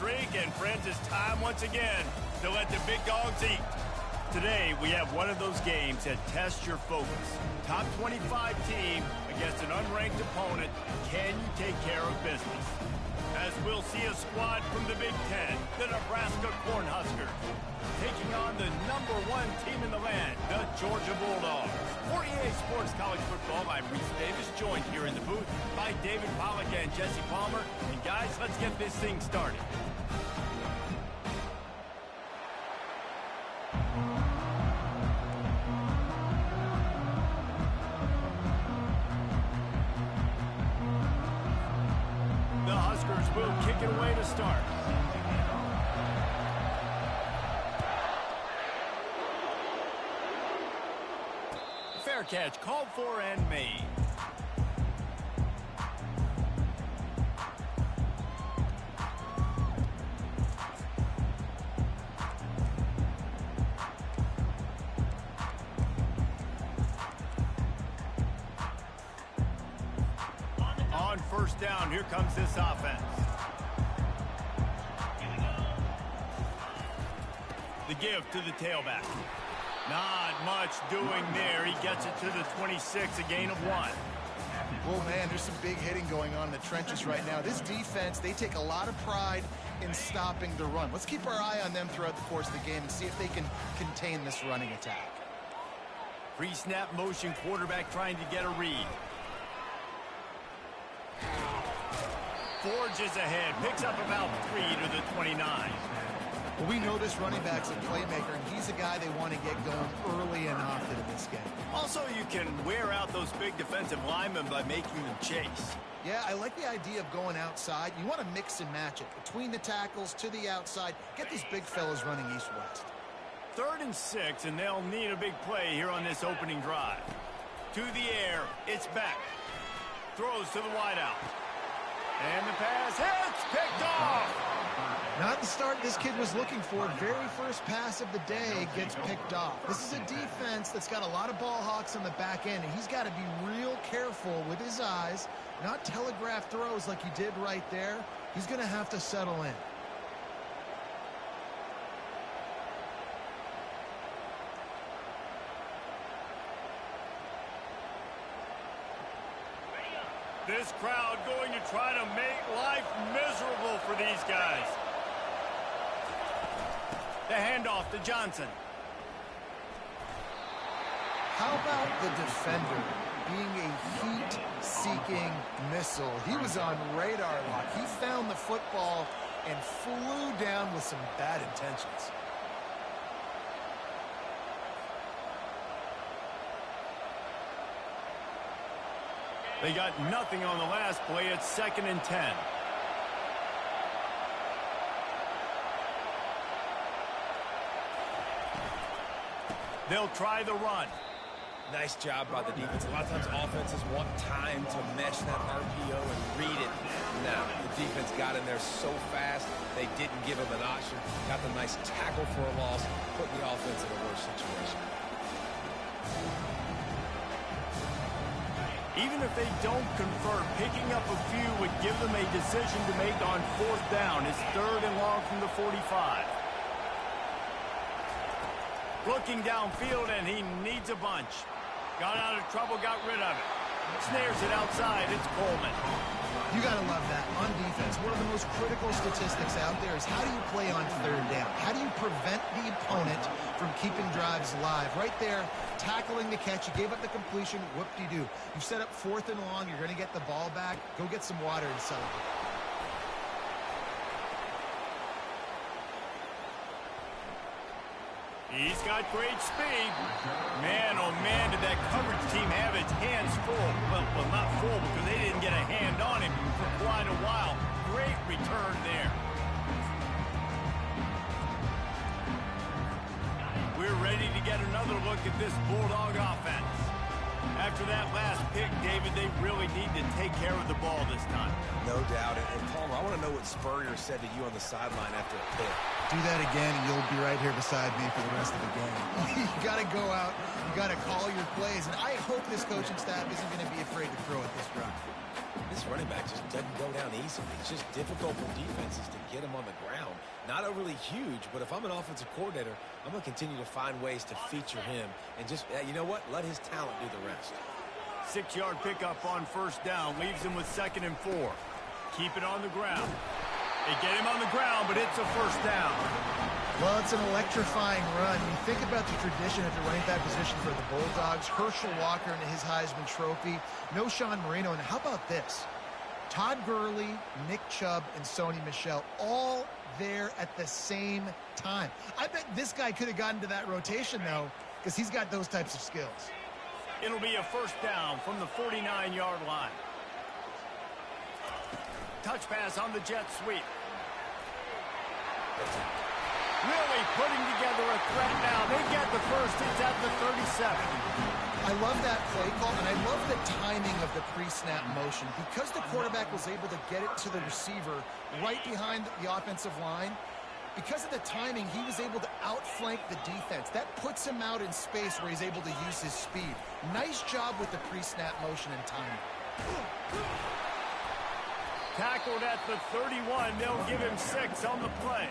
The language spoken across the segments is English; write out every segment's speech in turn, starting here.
streak, and friends, it's time once again to let the big dogs eat. Today, we have one of those games that tests your focus. Top 25 team against an unranked opponent. Can you take care of business? As we'll see a squad from the Big Ten, the Nebraska Cornhuskers, taking on the #1 team in the land, the Georgia Bulldogs. For EA Sports College Football, I'm Reese Davis, joined here in the booth by David Pollack and Jesse Palmer. And guys, let's get this thing started. The Huskers will kick it away to start. Fair catch, called for and made. On first down, here comes this offense. The give to the tailback. Not much doing there. He gets it to the 26, a gain of 1. Well, man, there's some big hitting going on in the trenches right now. This defense, they take a lot of pride in stopping the run. Let's keep our eye on them throughout the course of the game and see if they can contain this running attack. Pre-snap motion, quarterback trying to get a read. Forges ahead, picks up about 3 to the 29. Well, we know this running back's a playmaker, and he's a guy they want to get going early and often in this game. Also, you can wear out those big defensive linemen by making them chase. Yeah, I like the idea of going outside. You want to mix and match it. Between the tackles, to the outside, get these big fellas running east-west. 3rd and 6, and they'll need a big play here on this opening drive. To the air, it's back. Throws to the wideout. And the pass hits, picked off. Not the start this kid was looking for. Very first pass of the day gets picked off. This is a defense that's got a lot of ball hawks on the back end, and he's got to be real careful with his eyes, not telegraph throws like he did right there. He's going to have to settle in. This crowd going to try to make life miserable for these guys. The handoff to Johnson. How about the defender being a heat-seeking missile? He was on radar lock. He found the football and flew down with some bad intentions. They got nothing on the last play. It's 2nd and 10. They'll try the run. Nice job by the defense. A lot of times offenses want time to mesh that RPO and read it. Now, the defense got in there so fast, they didn't give him an option. Got the nice tackle for a loss, put the offense in a worse situation. Even if they don't convert, picking up a few would give them a decision to make on 4th down. It's 3rd and long from the 45. Looking downfield, and he needs a bunch. Got out of trouble, got rid of it. Snares it outside. It's Coleman. You got to love that. On defense, one of the most critical statistics out there is how do you play on 3rd down? How do you prevent the opponent from keeping drives alive? Right there, tackling the catch. You gave up the completion. Whoop-de-doo. You set up 4th and long. You're going to get the ball back. Go get some water and celebrate. He's got great speed. Man, oh man, did that coverage team have its hands full. Well, not full because they didn't get a hand on him for quite a while. Great return there. We're ready to get another look at this Bulldog offense. After that last pick, David, they really need to take care of the ball this time. No doubt. And Palmer, I want to know what Spurrier said to you on the sideline after a pick. Do that again, and you'll be right here beside me for the rest of the game. You got to go out. You got to call your plays. And I hope this coaching staff isn't going to be afraid to throw at this drive. This running back just doesn't go down easily. It's just difficult for defenses to get him on the ground. Not overly huge, but if I'm an offensive coordinator, I'm going to continue to find ways to feature him and just, you know what, let his talent do the rest. 6-yard pickup on first down leaves him with 2nd and 4. Keep it on the ground. They get him on the ground, but it's a first down. Well, it's an electrifying run. You think about the tradition at the running back position for the Bulldogs. Herschel Walker and his Heisman Trophy. No Sean Marino. And how about this? Todd Gurley, Nick Chubb, and Sony Michel all there at the same time. I bet this guy could have gotten to that rotation, though, because he's got those types of skills. It'll be a first down from the 49-yard line. Touch pass on the jet sweep. Really putting together a threat now. They get the first. It's at the 37. I love that play call, and I love the timing of the pre-snap motion. Because the quarterback was able to get it to the receiver right behind the offensive line, because of the timing, he was able to outflank the defense. That puts him out in space where he's able to use his speed. Nice job with the pre-snap motion and timing. Tackled at the 31. They'll give him 6 on the play.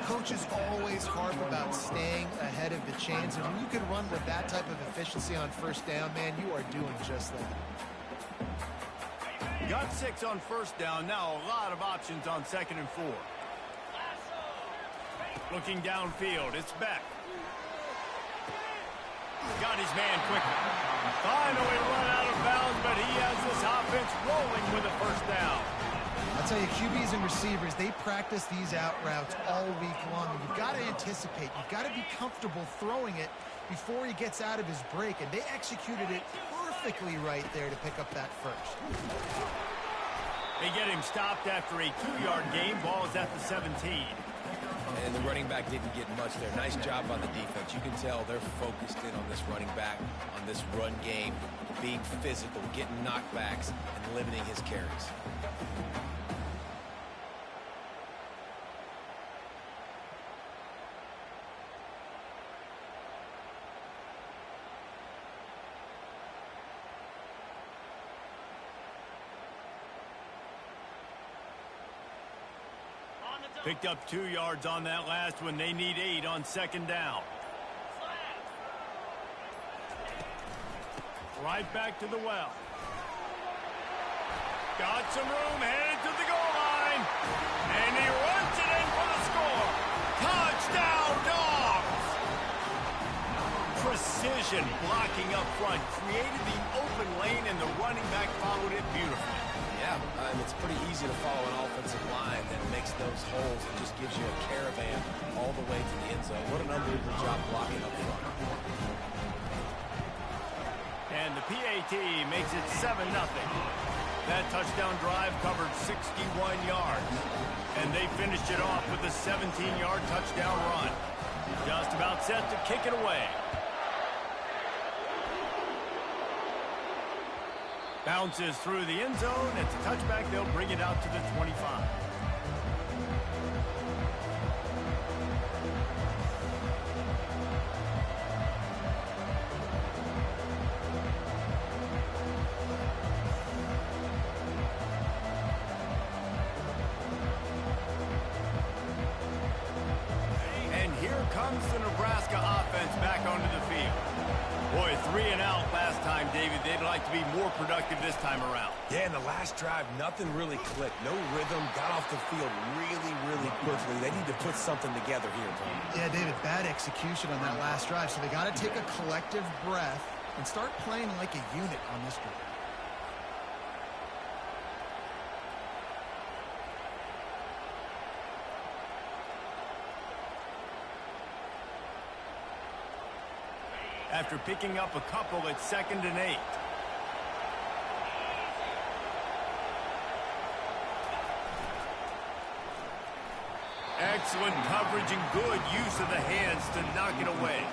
Coaches always harp about staying ahead of the chains, and when you can run with that type of efficiency on first down, man, you are doing just that. Got 6 on first down. Now a lot of options on 2nd and 4. Looking downfield, it's Beck. Got his man quickly. Finally run out of bounds, but he has this offense rolling with a first down. I'll tell you, QBs and receivers, they practice these out routes all week long. And you've got to anticipate. You've got to be comfortable throwing it before he gets out of his break. And they executed it perfectly right there to pick up that first. They get him stopped after a 2-yard gain. Ball is at the 17. And the running back didn't get much there. Nice job on the defense. You can tell they're focused in on this running back, on this run game, being physical, getting knockbacks, and limiting his carries. Picked up 2 yards on that last one. They need 8 on 2nd down. Right back to the well. Got some room, headed to the goal line. And he runs it in for the score. Touchdown, Dogs! Precision blocking up front. Created the open lane, and the running back followed it beautifully. Yeah, it's pretty easy to follow an offensive line that makes those holes and just gives you a caravan all the way to the end zone. What an unbelievable job blocking up front. And the PAT makes it 7-0. That touchdown drive covered 61 yards. And they finished it off with a 17-yard touchdown run. Just about set to kick it away. Bounces through the end zone. It's a touchback. They'll bring it out to the 25. And here comes the Nebraska offense back onto the field. Boy, 3 and out last time, David. They'd like to be more productive this time around. Yeah, in the last drive, nothing really clicked. No rhythm, got off the field really quickly. They need to put something together here, Tom. Yeah, David, bad execution on that last drive. So they got to take a collective breath and start playing like a unit on this drive. After picking up a couple at 2nd and 8. Excellent coverage and good use of the hands to knock it away.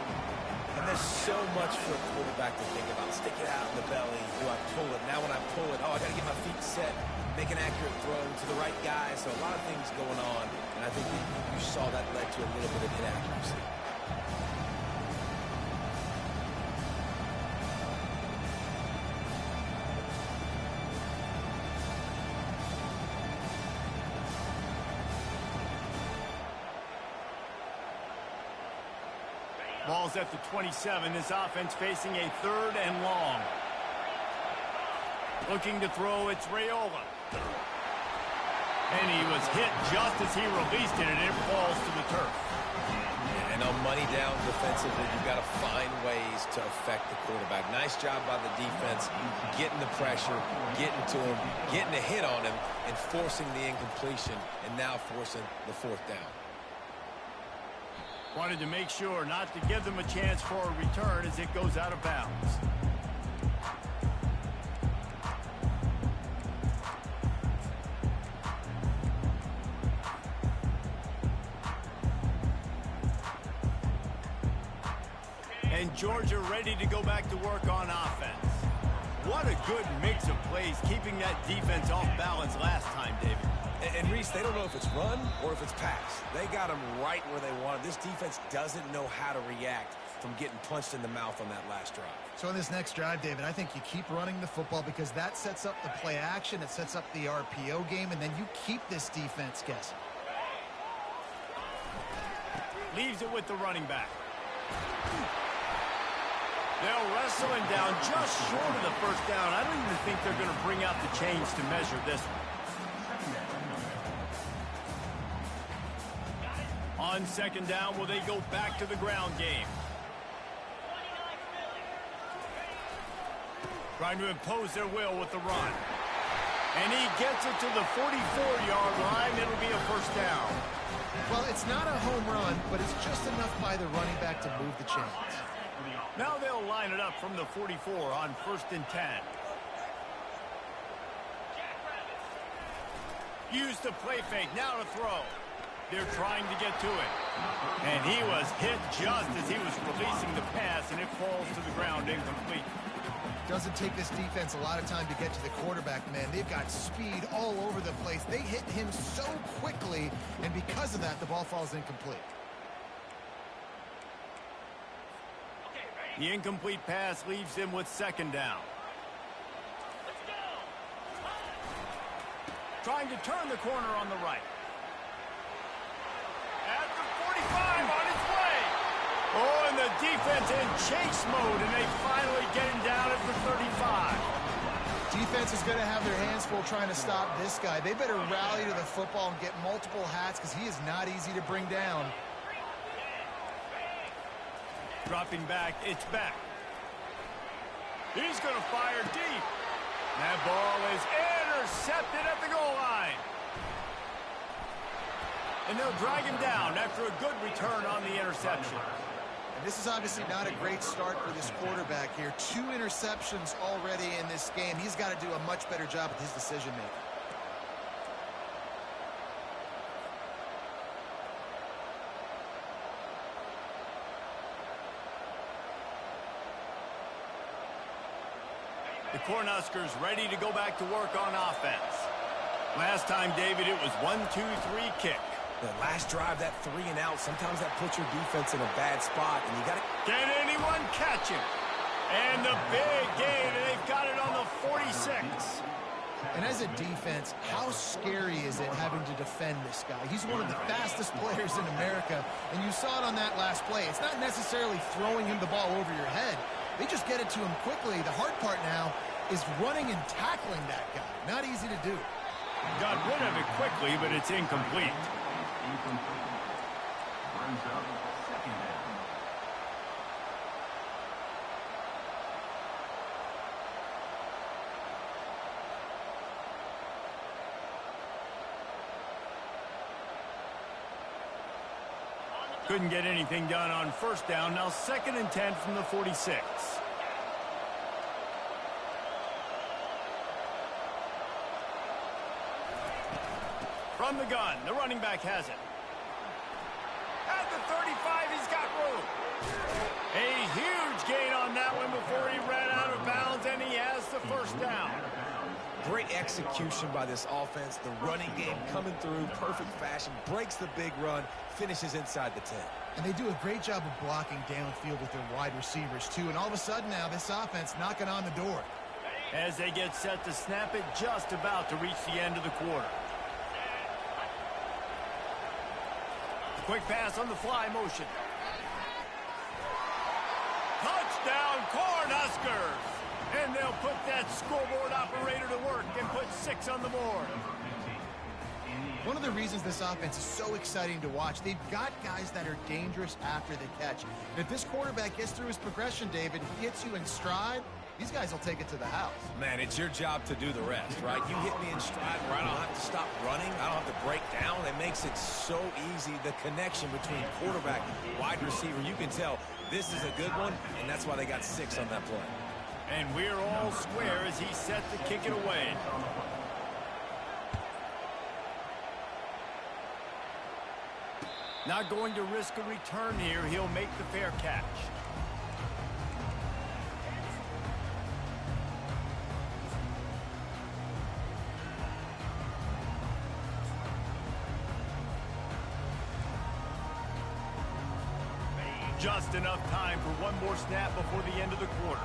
And there's so much for a quarterback to think about. Stick it out in the belly. Do I pull it? Now when I pull it, I got to get my feet set. Make an accurate throw to the right guy. So a lot of things going on. And I think you saw that led to a little bit of inaccuracy. Ball's at the 27. This offense facing a 3rd and long. Looking to throw, it's Raiola. And he was hit just as he released it, and it falls to the turf. And on money down defensively, you've got to find ways to affect the quarterback. Nice job by the defense, getting the pressure, getting to him, getting a hit on him, and forcing the incompletion, and now forcing the 4th down. Wanted to make sure not to give them a chance for a return as it goes out of bounds. And Georgia ready to go back to work on offense. What a good mix of plays, keeping that defense off balance last time, David. And Reese, they don't know if it's run or if it's pass. They got them right where they want them. This defense doesn't know how to react from getting punched in the mouth on that last drive. So in this next drive, David, I think you keep running the football because that sets up the play action, it sets up the RPO game, and then you keep this defense guessing. Leaves it with the running back. They'll wrestle him down just short of the 1st down. I don't even think they're going to bring out the chains to measure this one. On 2nd down, will they go back to the ground game? Trying to impose their will with the run. And he gets it to the 44-yard line. It'll be a 1st down. Well, it's not a home run, but it's just enough by the running back to move the chains. Now they'll line it up from the 44 on 1st and 10. Use the play fake, now to throw. They're trying to get to it. And he was hit just as he was releasing the pass, and it falls to the ground incomplete. Doesn't take this defense a lot of time to get to the quarterback, man. They've got speed all over the place. They hit him so quickly, and because of that, the ball falls incomplete. The incomplete pass leaves him with 2nd down. Trying to turn the corner on the right. At the 45, on its way. Oh, and the defense in chase mode, and they finally get him down at the 35. Defense is going to have their hands full trying to stop this guy. They better rally to the football and get multiple hats because he is not easy to bring down. Dropping back, it's back. He's going to fire deep. That ball is intercepted at the goal line. And they'll drag him down after a good return on the interception. And this is obviously not a great start for this quarterback here. 2 interceptions already in this game. He's got to do a much better job with his decision-making. The Cornhuskers ready to go back to work on offense. Last time, David, it was 1-2-3 kick. The last drive, that 3 and out, sometimes that puts your defense in a bad spot, and you got to... Can anyone catch him? And the big gain, and they've got it on the 46. And as a defense, how scary is it having to defend this guy? He's one of the fastest players in America, and you saw it on that last play. It's not necessarily throwing him the ball over your head. They just get it to him quickly. The hard part now is running and tackling that guy. Not easy to do. Got rid of it quickly, but it's incomplete. Brings up 2nd down. Couldn't get anything done on 1st down. Now 2nd and 10 from the 46. From the gun, the running back has it. At the 35, he's got room. A huge gain on that one before he ran out of bounds, and he has the 1st down. Great execution by this offense. The running game coming through, perfect fashion, breaks the big run, finishes inside the 10. And they do a great job of blocking downfield with their wide receivers, too. And all of a sudden now, this offense knocking on the door. As they get set to snap it, just about to reach the end of the quarter. Quick pass on the fly motion. put that scoreboard operator to work and put 6 on the board. One of the reasons this offense is so exciting to watch, they've got guys that are dangerous after the catch. And if this quarterback gets through his progression, David, hits you in stride, these guys will take it to the house. Man, it's your job to do the rest, right? You hit me in stride where I don't have to stop running. I don't have to break down. It makes it so easy. The connection between quarterback, wide receiver, you can tell this is a good one, and that's why they got 6 on that play. And we're all square as he's set to kick it away. Not going to risk a return here. He'll make the fair catch. Just enough time for one more snap before the end of the quarter.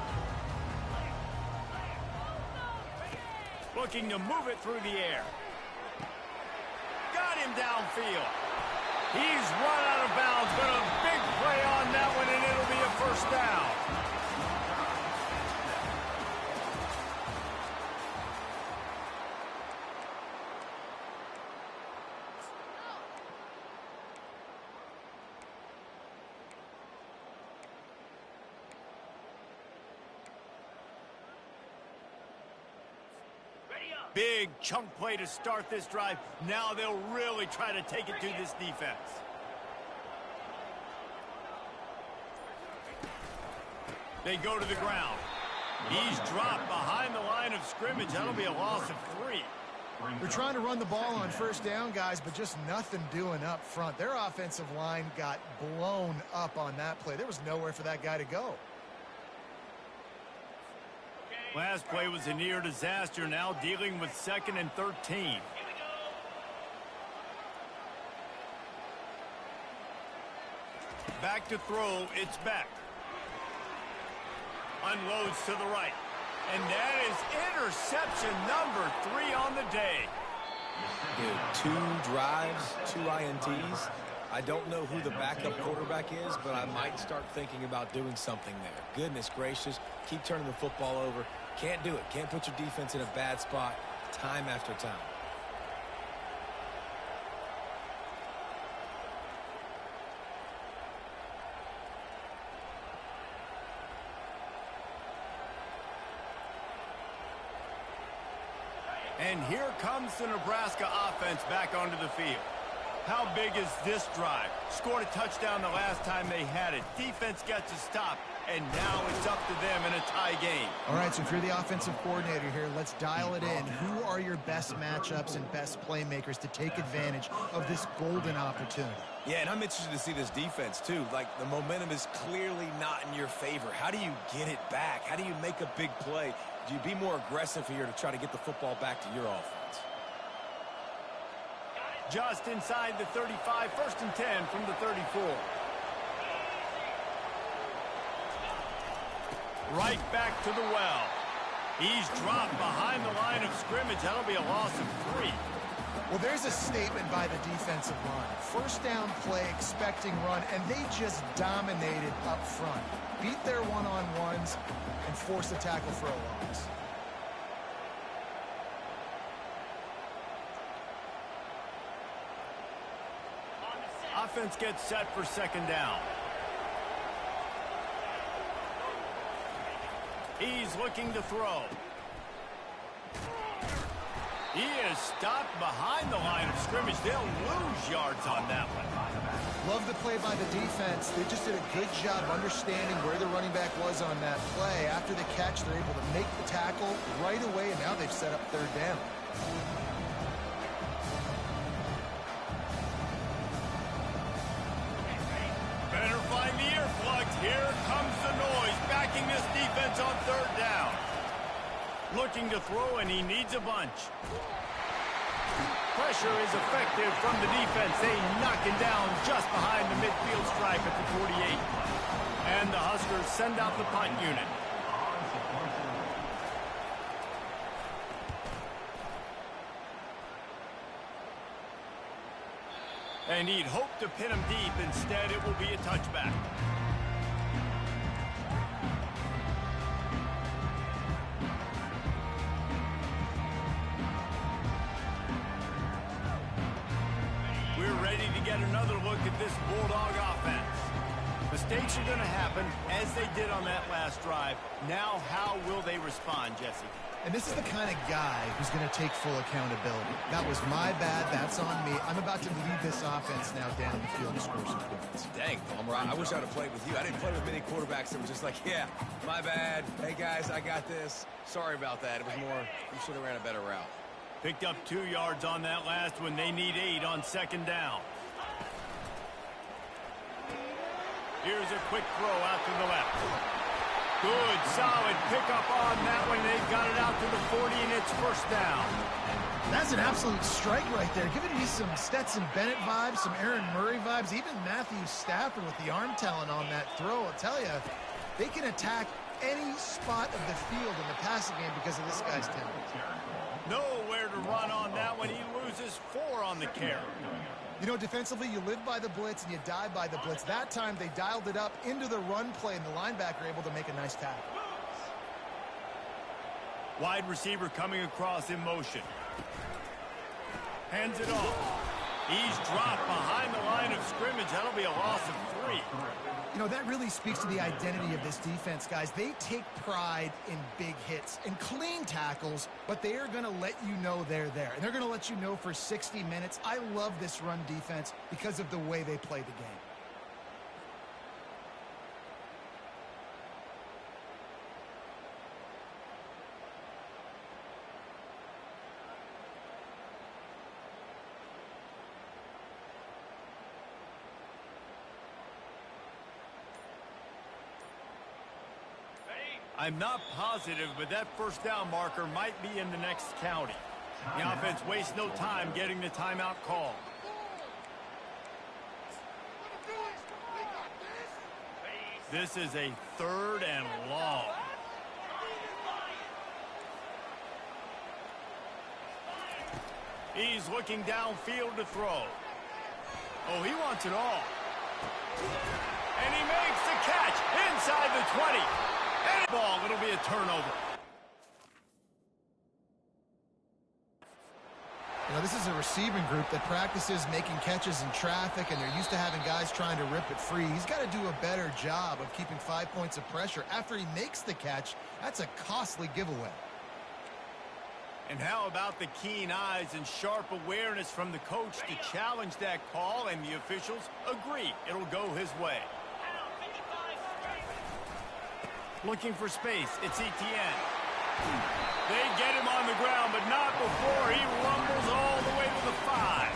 Looking to move it through the air. Got him downfield. He's run out of bounds, but a big play on that one, and it'll be a first down. Big chunk play to start this drive. Now they'll really try to take it to this defense. They go to the ground. He's dropped behind the line of scrimmage. That'll be a loss of 3. They're trying to run the ball on first down, guys, but just nothing doing up front. Their offensive line got blown up on that play. There was nowhere for that guy to go. Last play was a near disaster, now dealing with 2nd and 13. Back to throw, it's Beck. Unloads to the right. And that is interception number 3 on the day. Dude, 2 drives, 2 INTs. I don't know who the backup quarterback is, but I might start thinking about doing something there. Goodness gracious, keep turning the football over. Can't do it. Can't put your defense in a bad spot time after time. And here comes the Nebraska offense back onto the field. How big is this drive? Scored a touchdown the last time they had it. Defense gets a stop, and now it's up to them in a tie game. All right, so if you're the offensive coordinator here, let's dial it in. Who are your best matchups and best playmakers to take advantage of this golden opportunity? Yeah, and I'm interested to see this defense, too. Like, the momentum is clearly not in your favor. How do you get it back? How do you make a big play? Do you be more aggressive here to try to get the football back to your offense? Just inside the 35, 1st and 10 from the 34. Right back to the well. He's dropped behind the line of scrimmage. That'll be a loss of 3. Well, there's a statement by the defensive line. First down play, expecting run, and they just dominated up front. Beat their one-on-ones and forced the tackle for a loss. Offense gets set for 2nd down. He's looking to throw. He is stopped behind the line of scrimmage. They'll lose yards on that one. Love the play by the defense. They just did a good job understanding where the running back was on that play. After the catch, they're able to make the tackle right away, and now they've set up 3rd down. Better find the earplugs. Here comes the noise, backing this defense on 3rd down. Looking to throw, and he needs a bunch. Pressure is effective from the defense. They knock him down just behind the midfield stripe at the 48. And the Huskers send out the punt unit. And he'd hoped to pin him deep. Instead, it will be a touchback. ready to get another look at this Bulldog offense. Mistakes are going to happen, as they did on that last drive. Now, how will they respond, Jesse? And this is the kind of guy who's going to take full accountability. That was my bad. That's on me. I'm about to lead this offense now down the field to score some points. Dang, Palmer, I wish I would have played with you. I didn't play with many quarterbacks that were just like, yeah, my bad. Hey, guys, I got this. Sorry about that. It was more, you should have ran a better route. Picked up 2 yards on that last one. They need 8 on second down. Here's a quick throw out to the left. Good, solid pickup on that one. They've got it out to the 40, and it's first down. That's an absolute strike right there. Giving me some Stetson Bennett vibes, some Aaron Murray vibes, even Matthew Stafford with the arm talent on that throw. I'll tell you, they can attack any spot of the field in the passing game because of this guy's talent. Nowhere to run on that one. He loses 4 on the carry. You know, defensively, you live by the blitz and you die by the blitz. That time, they dialed it up into the run play, and the linebacker able to make a nice tackle. Wide receiver coming across in motion. Hands it off. He's dropped behind the line of scrimmage. That'll be a loss of 3. You know, that really speaks to the identity of this defense, guys. They take pride in big hits and clean tackles, but they are going to let you know they're there. And they're going to let you know for 60 minutes. I love this run defense because of the way they play the game. I'm not positive, but that first down marker might be in the next county. The offense wastes no time getting the timeout call. This is a 3rd and long. He's looking downfield to throw. Oh, he wants it all. And he makes the catch inside the 20. And ball, it'll be a turnover. You know, this is a receiving group that practices making catches in traffic, and they're used to having guys trying to rip it free. He's got to do a better job of keeping 5 points of pressure. After he makes the catch, that's a costly giveaway. And how about the keen eyes and sharp awareness from the coach to challenge that call, and the officials agree it'll go his way. Looking for space. It's Etienne. They get him on the ground, but not before he rumbles all the way to the 5.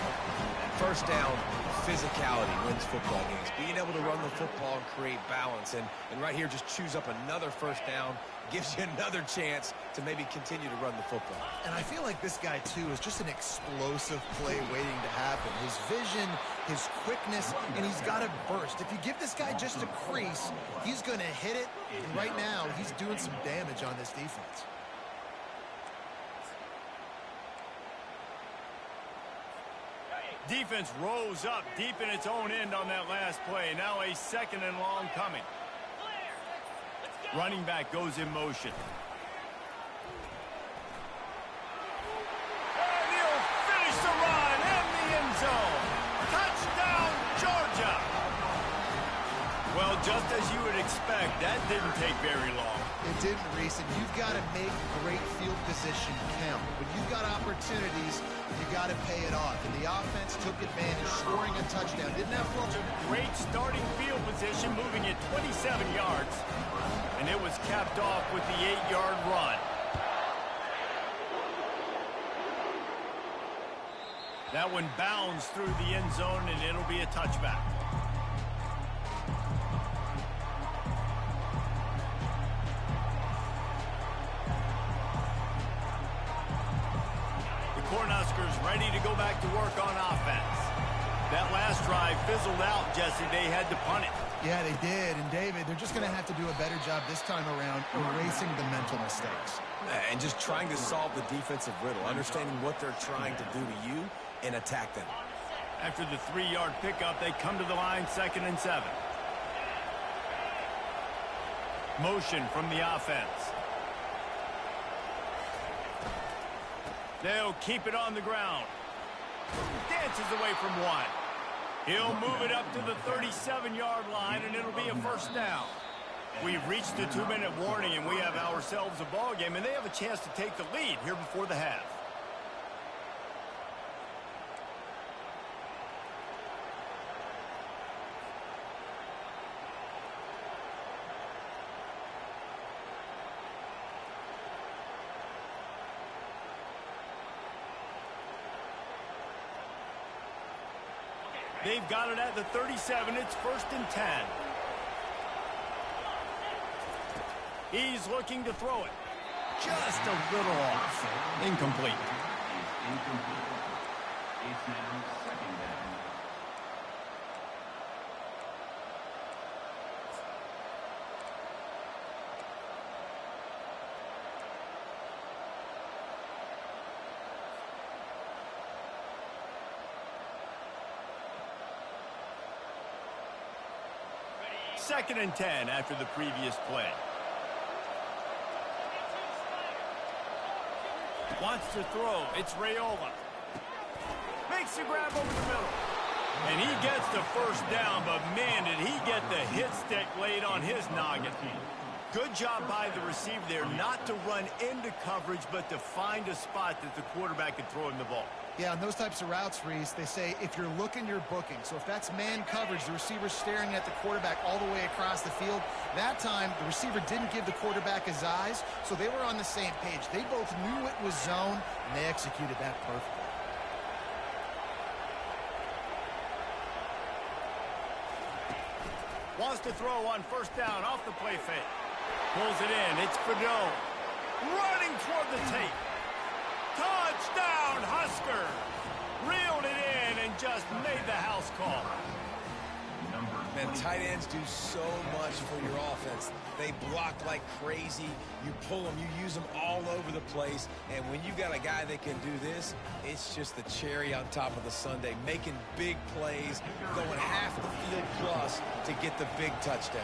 First down, physicality wins football games. Being able to run the football and create balance. And right here, just choose up another first down, gives you another chance to maybe continue to run the football. And I feel like this guy, too, is just an explosive play waiting to happen. His vision, his quickness, and he's got to burst. If you give this guy just a crease, he's going to hit it. And right now, he's doing some damage on this defense. Defense rose up deep in its own end on that last play. Now a 2nd and long coming. Running back goes in motion. And he'll finish the run in the end zone. Touchdown, Georgia. Well, just as you would expect, that didn't take very long. It didn't, Reese, and you've got to make great field position count. When you've got opportunities, you got to pay it off. And the offense took advantage, scoring a touchdown. Didn't have to. Great starting field position, moving it 27 yards. And it was capped off with the 8-yard run. That one bounds through the end zone, and it'll be a touchback. Cornhuskers ready to go back to work on offense. That last drive fizzled out, Jesse. They had to punt it. Yeah, they did. And, David, they're just going to have to do a better job this time around erasing the mental mistakes. And just trying to solve the defensive riddle, understanding what they're trying to do to you and attack them. After the 3-yard pickup, they come to the line, 2nd and 7. Motion from the offense. They'll keep it on the ground. Dances away from one. He'll move it up to the 37-yard line, and it'll be a first down. We've reached the 2-minute warning, and we have ourselves a ball game, and they have a chance to take the lead here before the half. They've got it at the 37. It's 1st and 10. He's looking to throw it. Just a little off. Incomplete. It's now 2nd down. Second and 10 after the previous play. Wants to throw. It's Raiola. Makes the grab over the middle. And he gets the first down, but man, did he get the hit stick laid on his noggin. Good job by the receiver there not to run into coverage, but to find a spot that the quarterback could throw him the ball. Yeah, on those types of routes, Reese, they say if you're looking, you're booking. So if that's man coverage, the receiver's staring at the quarterback all the way across the field. That time, the receiver didn't give the quarterback his eyes, so they were on the same page. They both knew it was zone, and they executed that perfectly. Wants to throw on first down off the play fake. Pulls it in. It's Fedot. Running toward the tape. Touchdown, Husker! Reeled it in and just made the house call. Man, tight ends do so much for your offense. They block like crazy. You pull them, you use them all over the place. And when you got a guy that can do this, it's just the cherry on top of the sundae, making big plays, going half the field plus to get the big touchdown.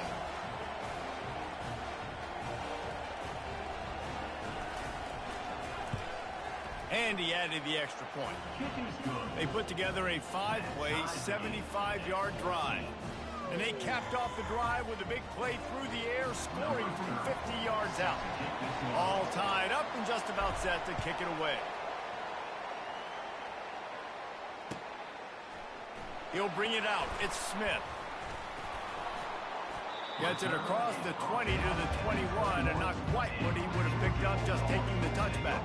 And he added the extra point. They put together a 5-play, 75-yard drive. And they capped off the drive with a big play through the air, scoring from 50 yards out. All tied up and just about set to kick it away. He'll bring it out. It's Smith. Gets it across the 20 to the 21, and not quite what he would have picked up just taking the touchback.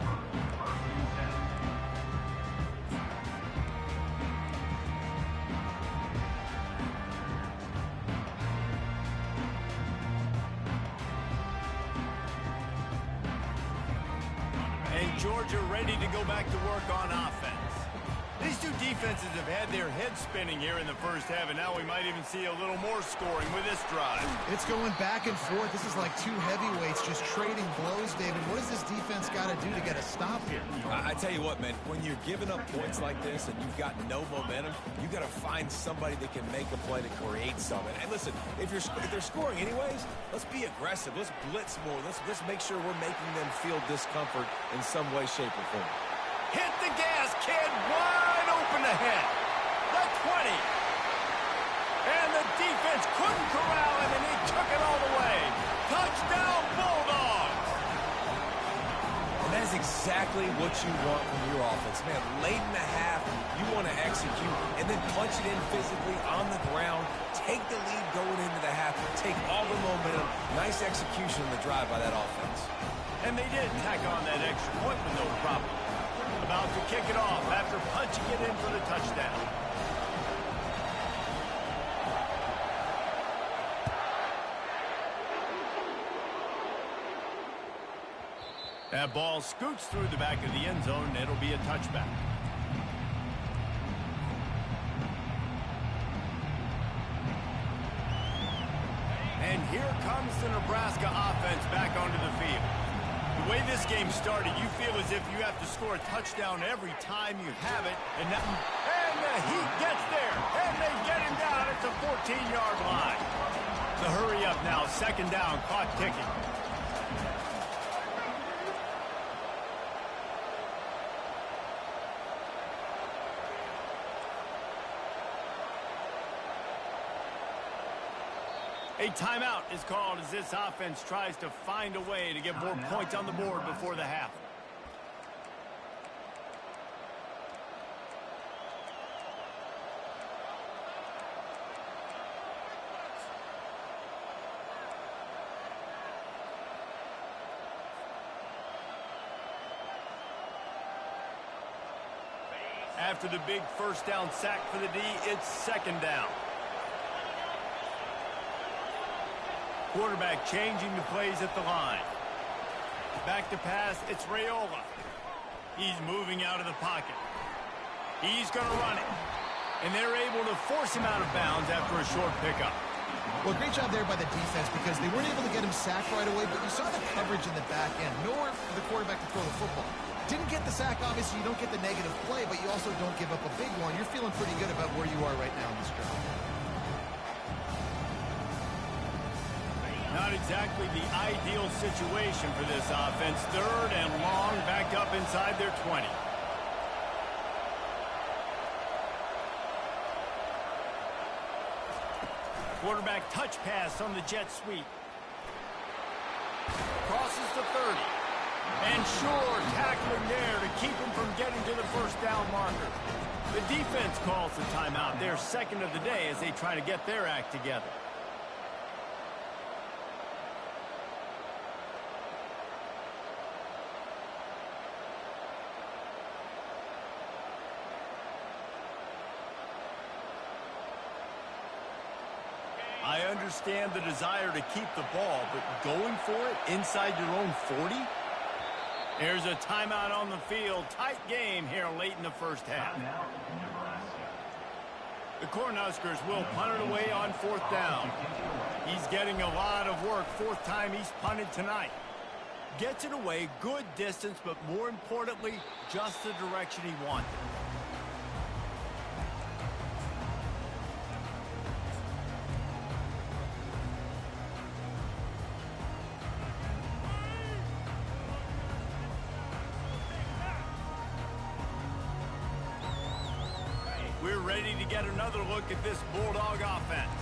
Georgia ready to go back to work on offense. These two defenses have had their heads spinning here in the first half, and now we might even see a little more scoring with this drive. It's going back and forth. This is like two heavyweights just trading blows, David. What does this defense got to do to get a stop here? I tell you what, man, when you're giving up points like this and you've got no momentum, you got to find somebody that can make a play to create something. And listen, if they're scoring anyways, let's be aggressive. Let's blitz more. Let's make sure we're making them feel discomfort in some way, shape, or form. Hit the gas, kid. Wide open ahead. The 20. And the defense couldn't corral him, and he took it all the way. Touchdown, Bulldogs. And that's exactly what you want from your offense. Man, late in the half, you want to execute and then punch it in physically on the ground. Take the lead going into the half. Take all the momentum. Nice execution on the drive by that offense. And they did tack on that extra point with no problem. About to kick it off after punching it in for the touchdown. That ball scoots through the back of the end zone, and it'll be a touchback. And here comes the Nebraska offense back onto the field. The way this game started, you feel as if you have to score a touchdown every time you have it. And the Heat gets there, and they get him down at the 14-yard line. The hurry up now, 2nd down, clock ticking. A timeout is called as this offense tries to find a way to get more points on the board before the half. After the big first down sack for the D, it's second down. Quarterback changing the plays at the line. Back to pass, it's Raiola. He's moving out of the pocket. He's going to run it. And they're able to force him out of bounds after a short pickup. Well, great job there by the defense because they weren't able to get him sacked right away, but you saw the coverage in the back end. Nowhere for the quarterback to throw the football. Didn't get the sack, obviously you don't get the negative play, but you also don't give up a big one. You're feeling pretty good about where you are right now in this drive. Not exactly the ideal situation for this offense. Third and long, back up inside their 20. Quarterback touch pass on the jet sweep. Crosses the 30. And sure, tackling there to keep him from getting to the first down marker. The defense calls the timeout. Their second of the day as they try to get their act together. I understand the desire to keep the ball, but going for it inside your own 40? There's a timeout on the field. Tight game here late in the first half. The Cornhuskers will punt it away on fourth down. He's getting a lot of work. Fourth time he's punted tonight. Gets it away, good distance, but more importantly, just the direction he wanted. We're ready to get another look at this Bulldog offense.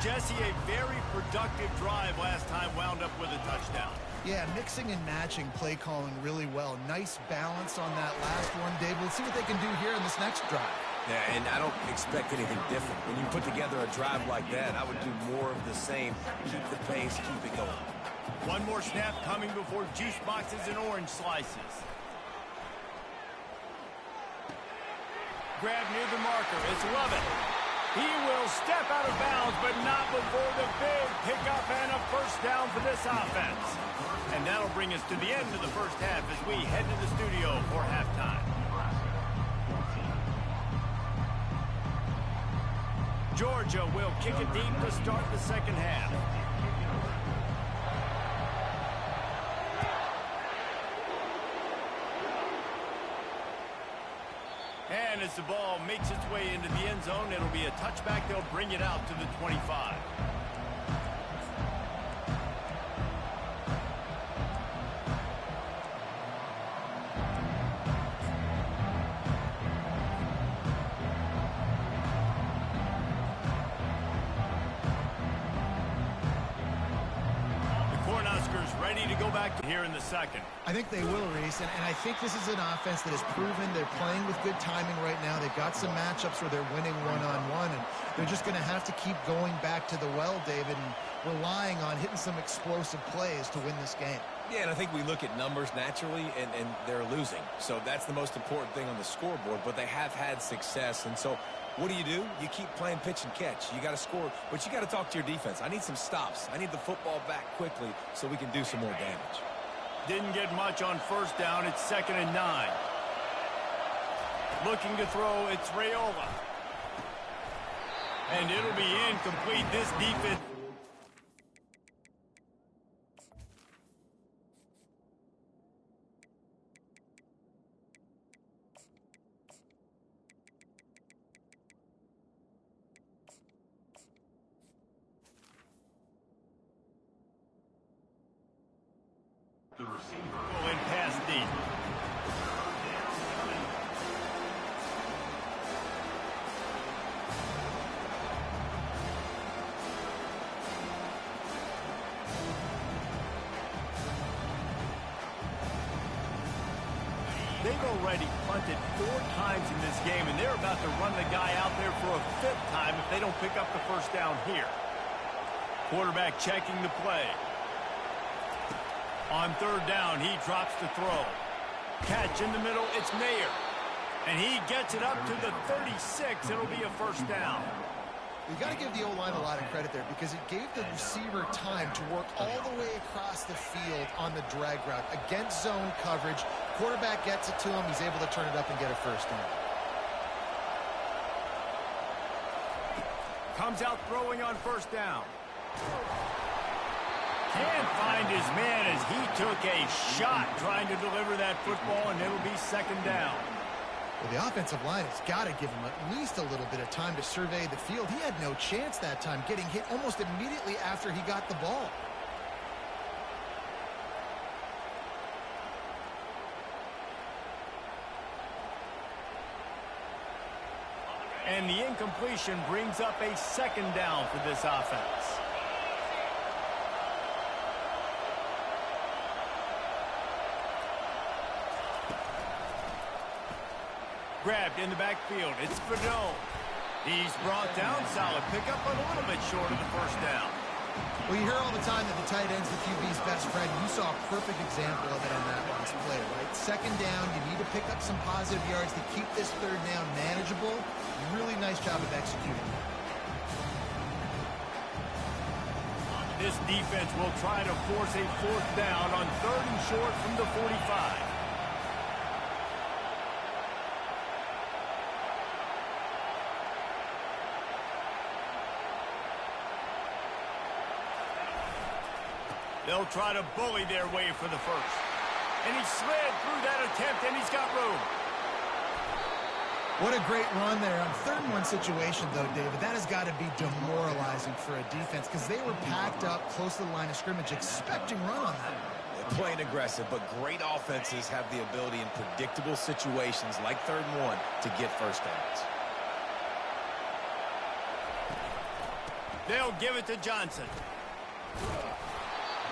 Jesse, a very productive drive last time, wound up with a touchdown. Yeah, mixing and matching play calling really well. Nice balance on that last one, Dave. We'll see what they can do here in this next drive. Yeah, and I don't expect anything different. When you put together a drive like that, I would do more of the same. Keep the pace, keep it going. One more snap coming before juice boxes and orange slices. Grab near the marker. It's Lovett. He will step out of bounds, but not before the big pickup and a first down for this offense. And that'll bring us to the end of the first half as we head to the studio for halftime. Georgia will kick it deep to start the second half. And as the ball makes its way into the end zone, it'll be a touchback. They'll bring it out to the 25. Ready to go back to here in the second. I think they will, Reese, and I think this is an offense that has proven they're playing with good timing right now. They've got some matchups where they're winning one-on-one, and they're just going to have to keep going back to the well, David, and relying on hitting some explosive plays to win this game. Yeah, and I think we look at numbers naturally, and they're losing. So that's the most important thing on the scoreboard, but they have had success, and so what do? You keep playing pitch and catch. You got to score, but you got to talk to your defense. I need some stops. I need the football back quickly so we can do some more damage. Didn't get much on first down. It's 2nd and 9. Looking to throw, it's Raiola. And it'll be incomplete. This defense. The receiver. In pass deep. they've already punted 4 times in this game, and they're about to run the guy out there for a 5th time if they don't pick up the first down here. Quarterback checking the play. On 3rd down, he drops the throw. Catch in the middle, it's Mayer. And he gets it up to the 36. It'll be a first down. You've got to give the O-line a lot of credit there because it gave the receiver time to work all the way across the field on the drag route. Against zone coverage, quarterback gets it to him. He's able to turn it up and get a first down. Comes out throwing on 1st down. Can't find his man as he took a shot trying to deliver that football, and it'll be 2nd down. Well, the offensive line has got to give him at least a little bit of time to survey the field. He had no chance that time, getting hit almost immediately after he got the ball. And the incompletion brings up a 2nd down for this offense. Grabbed in the backfield. It's Fadone. He's brought down. Solid pickup, but a little bit short of the first down. Well, you hear all the time that the tight end's the QB's best friend. You saw a perfect example of it on that last play, right? 2nd down, you need to pick up some positive yards to keep this 3rd down manageable. Really nice job of executing. This defense will try to force a 4th down on 3rd and short from the 45. They'll try to bully their way for the first. And he slid through that attempt, and he's got room. What a great run there. On 3rd and 1 situation, though, David, that has got to be demoralizing for a defense because they were packed up close to the line of scrimmage, expecting run on that. They're playing aggressive, but great offenses have the ability in predictable situations like 3rd and 1 to get first downs. They'll give it to Johnson.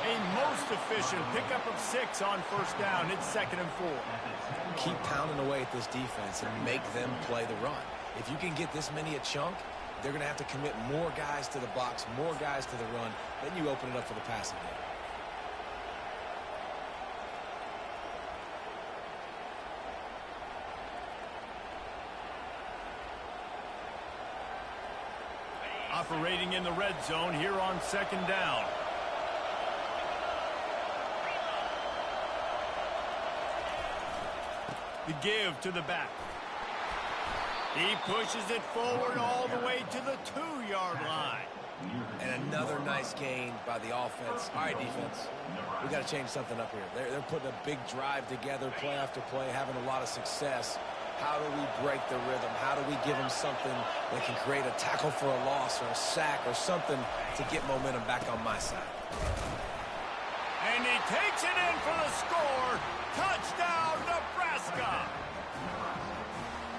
A most efficient pickup of 6 on 1st down. It's 2nd and 4. Keep pounding away at this defense and make them play the run. If you can get this many a chunk, they're going to have to commit more guys to the box, more guys to the run. Then you open it up for the passing game. Operating in the red zone here on 2nd down. The give to the back. He pushes it forward all the way to the 2-yard line. And another nice gain by the offense. All right, defense, we got to change something up here. They're putting a big drive together, play after play, having a lot of success. How do we break the rhythm? How do we give them something that can create a tackle for a loss or a sack or something to get momentum back on my side? And he takes it in for the score. Touchdown, Nebraska!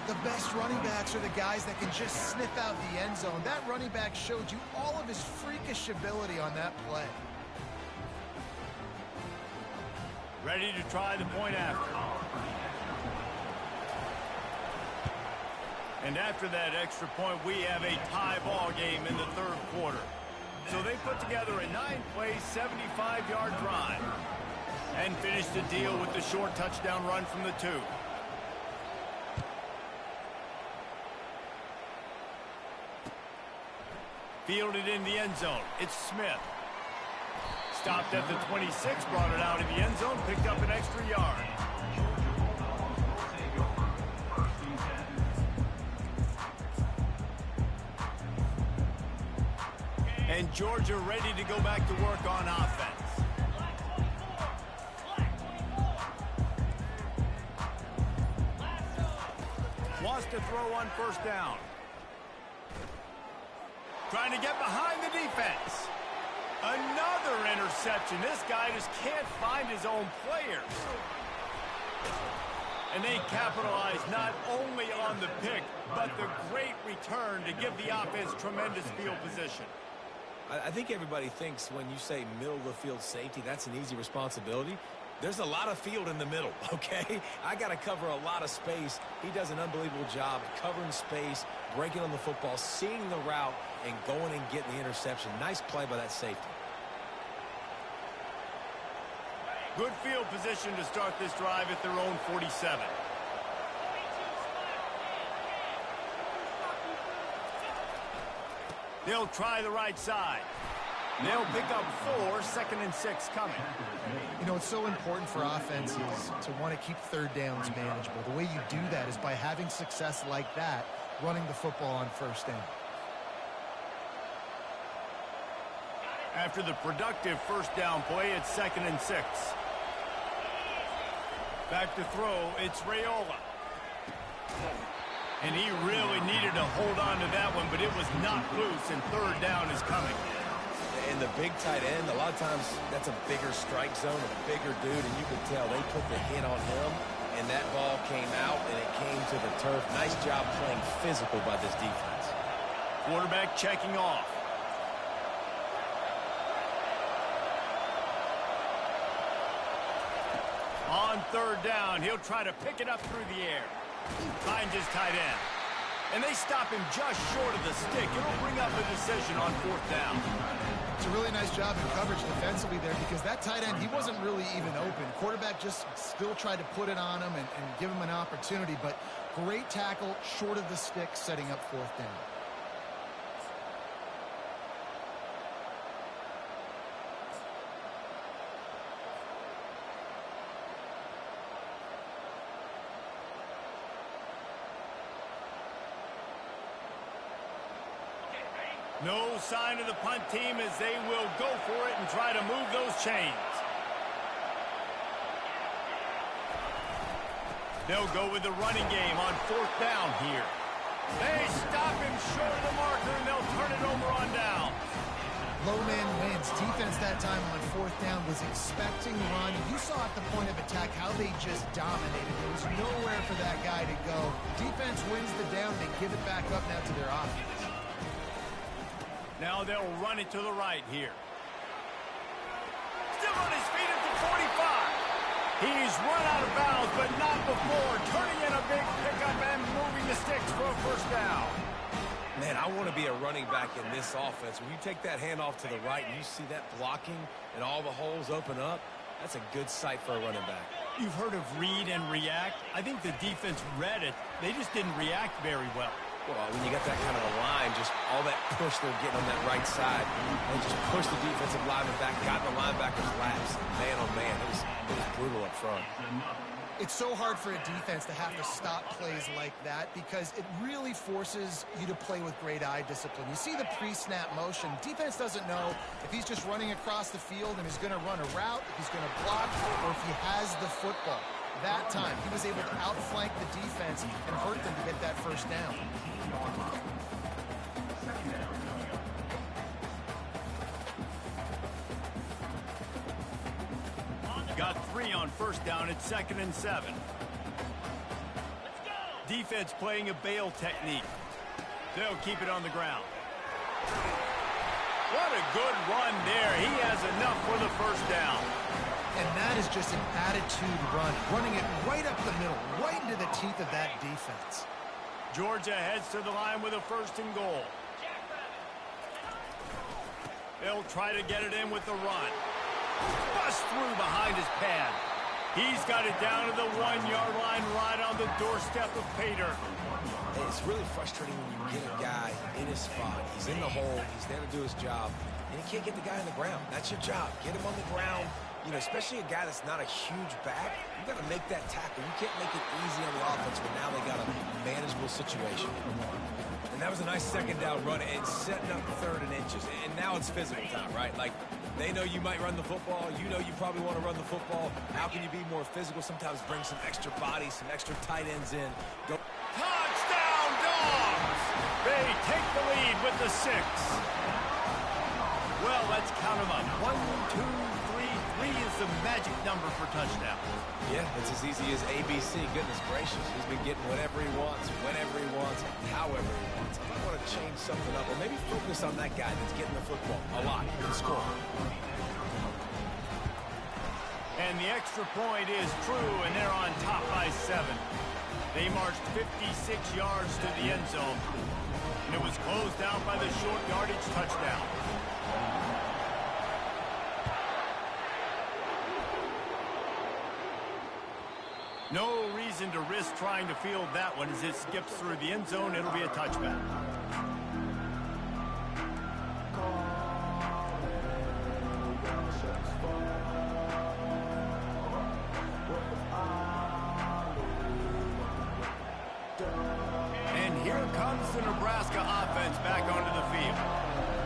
The best running backs are the guys that can just sniff out the end zone. That running back showed you all of his freakish ability on that play. Ready to try the point after. And after that extra point, we have a tie ball game in the 3rd quarter. So they put together a 9-play, 75-yard drive and finished the deal with the short touchdown run from the 2. Fielded in the end zone. It's Smith. Stopped at the 26, brought it out in the end zone, picked up an extra yard. And Georgia ready to go back to work on offense. Wants to throw on 1st down. Trying to get behind the defense. Another interception. This guy just can't find his own players. And they capitalize not only on the pick, but the great return to give the offense tremendous field position. I think everybody thinks when you say middle of the field safety, that's an easy responsibility. There's a lot of field in the middle, okay? I got to cover a lot of space. He does an unbelievable job covering space, breaking on the football, seeing the route, and going and getting the interception. Nice play by that safety. Good field position to start this drive at their own 47. They'll try the right side. They'll pick up 4, 2nd and 6 coming. You know, it's so important for offenses to want to keep third downs manageable. The way you do that is by having success like that, running the football on first down. After the productive first down play, it's 2nd and 6. Back to throw, it's Raiola. And he really needed to hold on to that one, but it was not loose, and third down is coming. And the big tight end, a lot of times that's a bigger strike zone, a bigger dude, and you could tell they put the hit on him, and that ball came out, and it came to the turf. Nice job playing physical by this defense. Quarterback checking off. On third down, he'll try to pick it up through the air. Finds his tight end. And they stop him just short of the stick. It'll bring up a decision on 4th down. It's a really nice job in coverage defensively there because that tight end, he wasn't really even open. Quarterback just still tried to put it on him and give him an opportunity, but great tackle short of the stick, setting up 4th down. No sign of the punt team as they will go for it and try to move those chains. They'll go with the running game on 4th down here. They stop him short of the marker, and they'll turn it over on down. Low man wins. Defense that time on 4th down was expecting run. You saw at the point of attack how they just dominated. There was nowhere for that guy to go. Defense wins the down. They give it back up now to their offense. Now they'll run it to the right here. Still on his feet at the 45. He's run out of bounds, but not before. Turning in a big pickup and moving the sticks for a first down. Man, I want to be a running back in this offense. When you take that handoff to the right and you see that blocking and all the holes open up, that's a good sight for a running back. You've heard of read and react. I think the defense read it. They just didn't react very well. Well, when you got that kind of a line, just all that push they're getting on that right side, they just push the defensive lineman back, got in the linebacker's laps, man on man. It was brutal up front. It's so hard for a defense to have to stop plays like that because it really forces you to play with great eye discipline. You see the pre-snap motion. Defense doesn't know if he's just running across the field and is going to run a route, if he's going to block, or if he has the football. That time, he was able to outflank the defense and hurt them to get that first down. Got 3 on first down at 2nd and 7. Defense playing a bail technique. They'll keep it on the ground. What a good run there. He has enough for the first down. And that is just an attitude run, running it right up the middle, right into the teeth of that defense. Georgia heads to the line with a 1st and goal. They'll try to get it in with the run. Bust through behind his pad. He's got it down to the 1-yard line right on the doorstep of Pater. It's really frustrating when you get a guy in his spot. He's in the hole. He's there to do his job. And you can't get the guy on the ground. That's your job. Get him on the ground. You know, especially a guy that's not a huge back, you got to make that tackle. You can't make it easy on the offense, but now they got a manageable situation. And that was a nice 2nd down run and setting up 3rd and inches. And now it's physical time, right? Like, they know you might run the football. You know you probably want to run the football. How can you be more physical? Sometimes bring some extra bodies, some extra tight ends in. Go. Touchdown, Dogs! They take the lead with the 6. Well, let's count them up. 1, 2, 3. 3 is the magic number for touchdown. Yeah, it's as easy as ABC. Goodness gracious. He's been getting whatever he wants, whenever he wants, however he wants. If I want to change something up, or maybe focus on that guy that's getting the football a lot and scoring. And the extra point is true, and they're on top by 7. They marched 56 yards to the end zone, and it was closed out by the short yardage touchdown. No reason to risk trying to field that one. As it skips through the end zone, it'll be a touchback. And here comes the Nebraska offense back onto the field.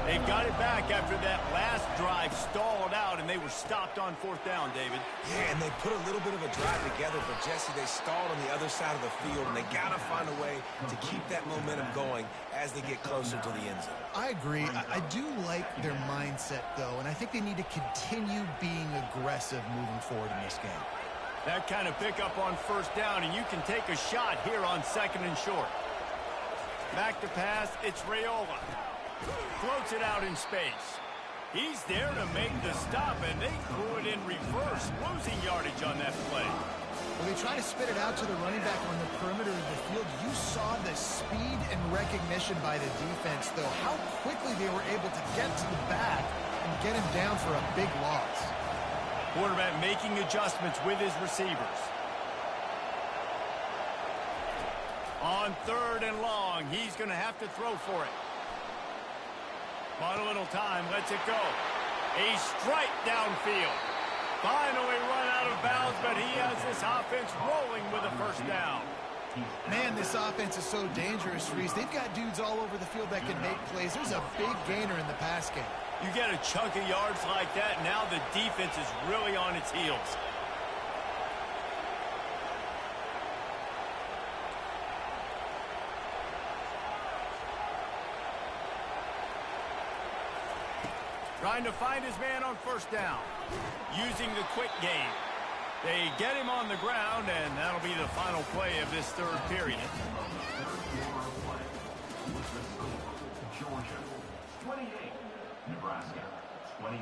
They've got it back after that last drive stalled out, and they were stopped on 4th down, David. Yeah, and they put a little bit of a drive together, but Jesse, they stalled on the other side of the field, and they got to find a way to keep that momentum going as they get closer to the end zone. I agree. I do like their mindset, though, and I think they need to continue being aggressive moving forward in this game. That kind of pickup on 1st down, and you can take a shot here on 2nd and short. Back to pass, it's Raiola. Floats it out in space. He's there to make the stop, and they threw it in reverse, losing yardage on that play. When they try to spit it out to the running back on the perimeter of the field, you saw the speed and recognition by the defense, though, how quickly they were able to get to the back and get him down for a big loss. Quarterback making adjustments with his receivers. On 3rd and long, he's going to have to throw for it. Bought a little time, lets it go. A strike downfield. Finally run out of bounds, but he has this offense rolling with a 1st down. Man, this offense is so dangerous, Reese. They've got dudes all over the field that can make plays. There's a big gainer in the pass game. You get a chunk of yards like that, now the defense is really on its heels. Trying to find his man on 1st down. Using the quick game. They get him on the ground, and that'll be the final play of this 3rd period. Georgia, 28. Nebraska, 21.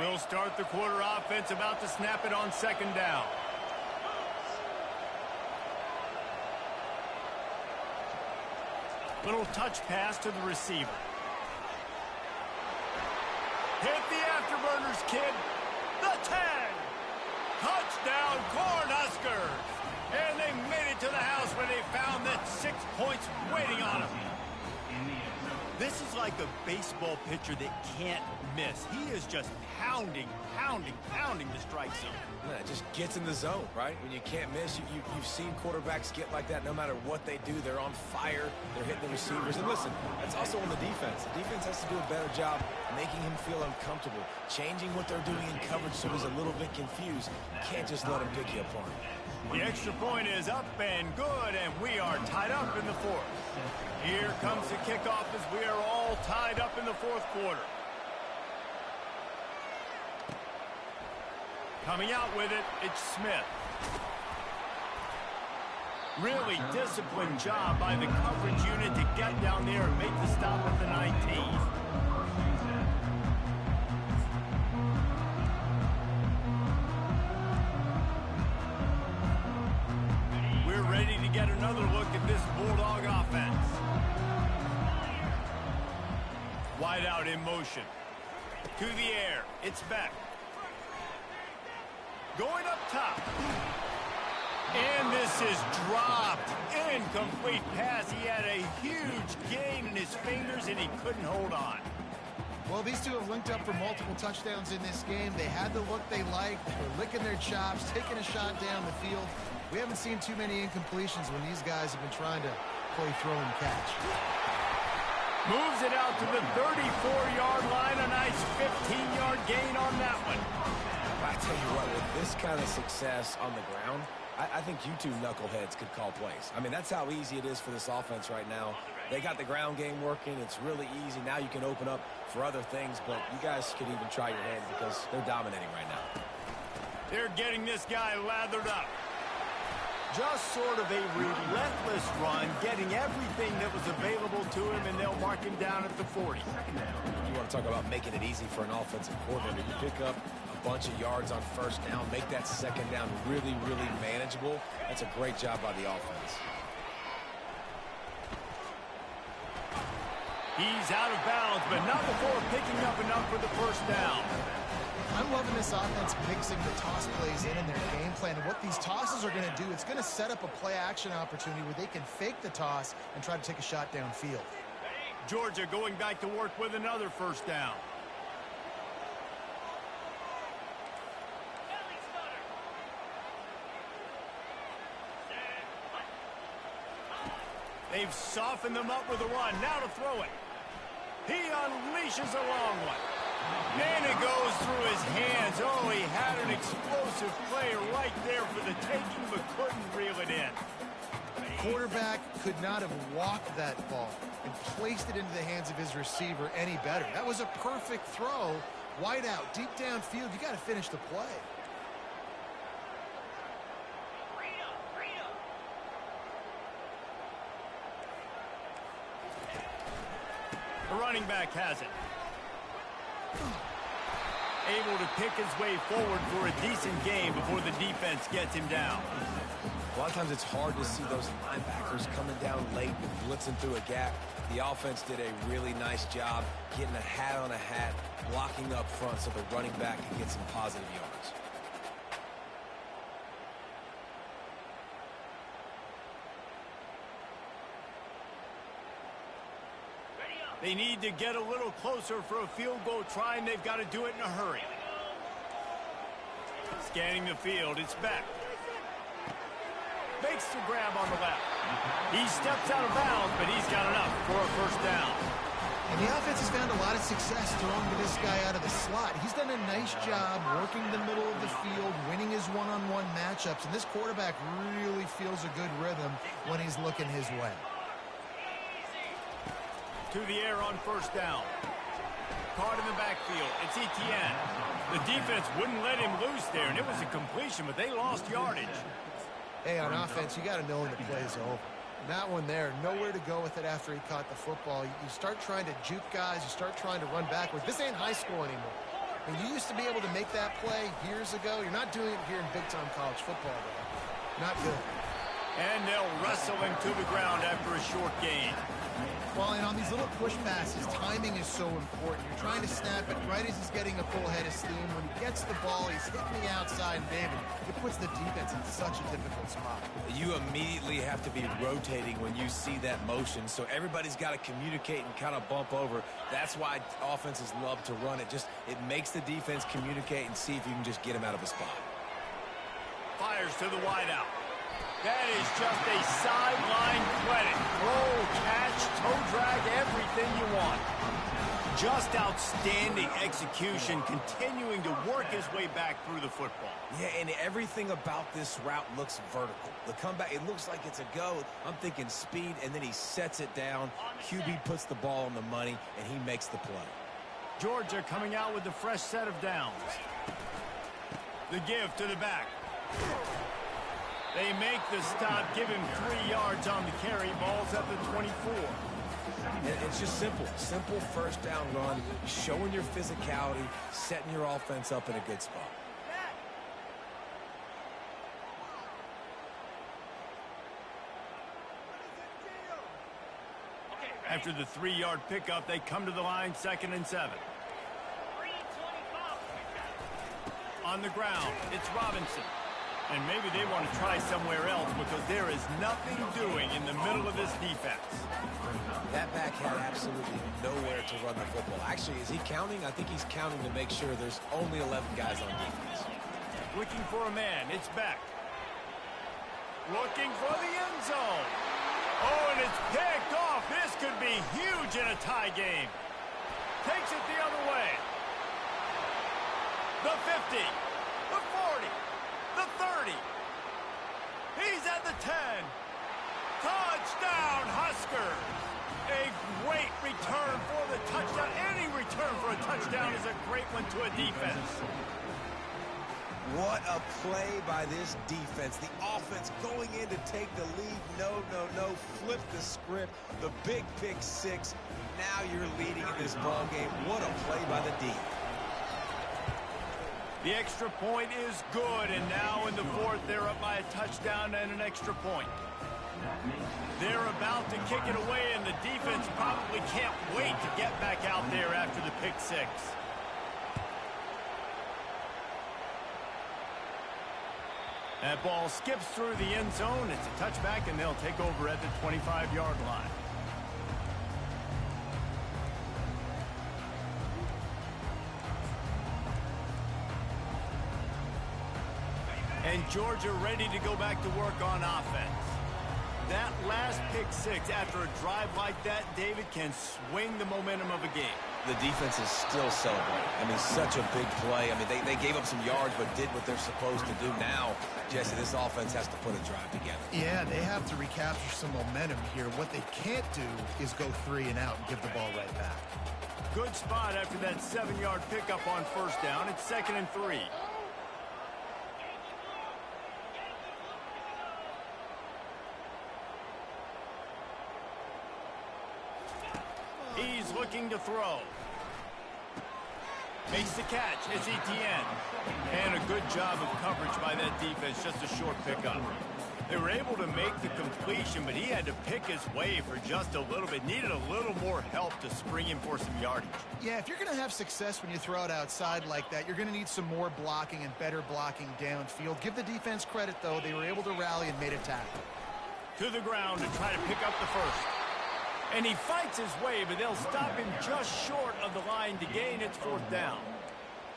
We'll start the quarter offense, about to snap it on 2nd down. Little touch pass to the receiver. Hit the afterburners, kid. The 10. Touchdown, Cornhuskers. And they made it to the house when they found that 6 points waiting on them. This is like a baseball pitcher that can't miss. He is just pounding the strike zone. Yeah, it just gets in the zone, right? When you can't miss, you've seen quarterbacks get like that no matter what they do. They're on fire. They're hitting the receivers. And listen, that's also on the defense. The defense has to do a better job making him feel uncomfortable, changing what they're doing in coverage so he's a little bit confused. You can't just let him pick you apart. The extra point is up and good, and we are tied up in the 4th. Here comes the kickoff as we are all tied up in the 4th quarter. Coming out with it, it's Smith. Really disciplined job by the coverage unit to get down there and make the stop at the 19. We're ready to get another look at this Bulldog offense. Wide out in motion. To the air, it's Beck. Going up top. And this is dropped. Incomplete pass. He had a huge gain in his fingers, and he couldn't hold on. Well, these two have linked up for multiple touchdowns in this game. They had the look they liked. They're licking their chops, taking a shot down the field. We haven't seen too many incompletions when these guys have been trying to play throw and catch. Moves it out to the 34-yard line. A nice 15-yard gain on that one. I tell you what, with this kind of success on the ground, I think you two knuckleheads could call plays. I mean, that's how easy it is for this offense right now. They got the ground game working. It's really easy. Now you can open up for other things, but you guys could even try your hand because they're dominating right now. They're getting this guy lathered up. Just sort of a relentless run, getting everything that was available to him, and they'll mark him down at the 40. You want to talk about making it easy for an offensive coordinator. You pick up a bunch of yards on first down, make that second down really, really manageable. That's a great job by the offense. He's out of bounds, but not before picking up enough for the first down. I'm loving this offense mixing the toss plays in their game plan. And what these tosses are going to do, it's going to set up a play-action opportunity where they can fake the toss and try to take a shot downfield. Georgia going back to work with another first down. They've softened them up with a run. Now to throw it. He unleashes a long one. And it goes through his hands. Oh, he had an explosive play right there for the taking, but couldn't reel it in. Quarterback could not have walked that ball and placed it into the hands of his receiver any better. That was a perfect throw. Wide out, deep downfield. You got to finish the play. The running back has it. Able to pick his way forward for a decent game before the defense gets him down. A lot of times it's hard to see those linebackers coming down late and blitzing through a gap. The offense did a really nice job getting a hat on a hat, blocking up front so the running back can get some positive yards. They need to get a little closer for a field goal try, and they've got to do it in a hurry. Scanning the field, it's back. Makes the grab on the left. He steps out of bounds, but he's got enough for a first down. And the offense has found a lot of success throwing to this guy out of the slot. He's done a nice job working the middle of the field, winning his one-on-one matchups, and this quarterback really feels a good rhythm when he's looking his way. To the air on first down. Caught in the backfield. It's Etienne. The defense wouldn't let him loose there, and it was a completion, but they lost yardage. Hey, on offense, you got to know when the play's over. That one there, nowhere to go with it after he caught the football. You start trying to juke guys. You start trying to run backwards. This ain't high school anymore. I mean, you used to be able to make that play years ago. You're not doing it here in big-time college football, though. Not good. And they'll wrestle him to the ground after a short gain. Well, and on these little push passes, timing is so important. You're trying to snap it right as he's getting a full head of steam. When he gets the ball, he's hitting the outside, and David, it puts the defense in such a difficult spot. You immediately have to be rotating when you see that motion, so everybody's got to communicate and kind of bump over. That's why offenses love to run it. It makes the defense communicate and see if you can just get him out of a spot. Fires to the wideout. That is just a sideline credit. Roll, catch, toe drag, everything you want. Just outstanding execution, continuing to work his way back through the football. Yeah, and everything about this route looks vertical. The comeback, it looks like it's a go. I'm thinking speed, and then he sets it down. QB puts the ball on the money, and he makes the play. Georgia coming out with a fresh set of downs. The give to the back. They make the stop, give him 3 yards on the carry. Ball's at the 24. It's just simple. Simple first down run, showing your physicality, setting your offense up in a good spot. After the 3-yard pickup, they come to the line, 2nd and 7. On the ground, it's Robinson. And maybe they want to try somewhere else because there is nothing doing in the middle of this defense. That back had absolutely nowhere to run the football. Actually, is he counting? I think he's counting to make sure there's only 11 guys on defense. Looking for a man. It's back. Looking for the end zone. Oh, and it's picked off. This could be huge in a tie game. Takes it the other way. The 50. The 40. The 30. He's at the 10. Touchdown, Huskers. A great return for the touchdown. Any return for a touchdown is a great one to a defense. What a play by this defense. The offense going in to take the lead. No, no, no. Flip the script. The big pick six. Now you're leading in this ball game. What a play by the D. The extra point is good, and now in the fourth, they're up by a touchdown and an extra point. They're about to kick it away, and the defense probably can't wait to get back out there after the pick six. That ball skips through the end zone. It's a touchback, and they'll take over at the 25-yard line. And Georgia ready to go back to work on offense. That last pick six after a drive like that, David, can swing the momentum of a game. The defense is still celebrating. I mean, such a big play. I mean, they gave up some yards but did what they're supposed to do. Now, Jesse, this offense has to put a drive together. Yeah, they have to recapture some momentum here. What they can't do is go 3 and out and give the ball right back. Good spot after that 7-yard pickup on first down. It's 2nd and 3. He's looking to throw. Makes the catch. It's Etienne. And a good job of coverage by that defense. Just a short pickup. They were able to make the completion, but he had to pick his way for just a little bit. Needed a little more help to spring him for some yardage. Yeah, if you're going to have success when you throw it outside like that, you're going to need some more blocking and better blocking downfield. Give the defense credit, though. They were able to rally and made a tackle. To the ground to try to pick up the first. And he fights his way, but they'll stop him just short of the line to gain. It's 4th down.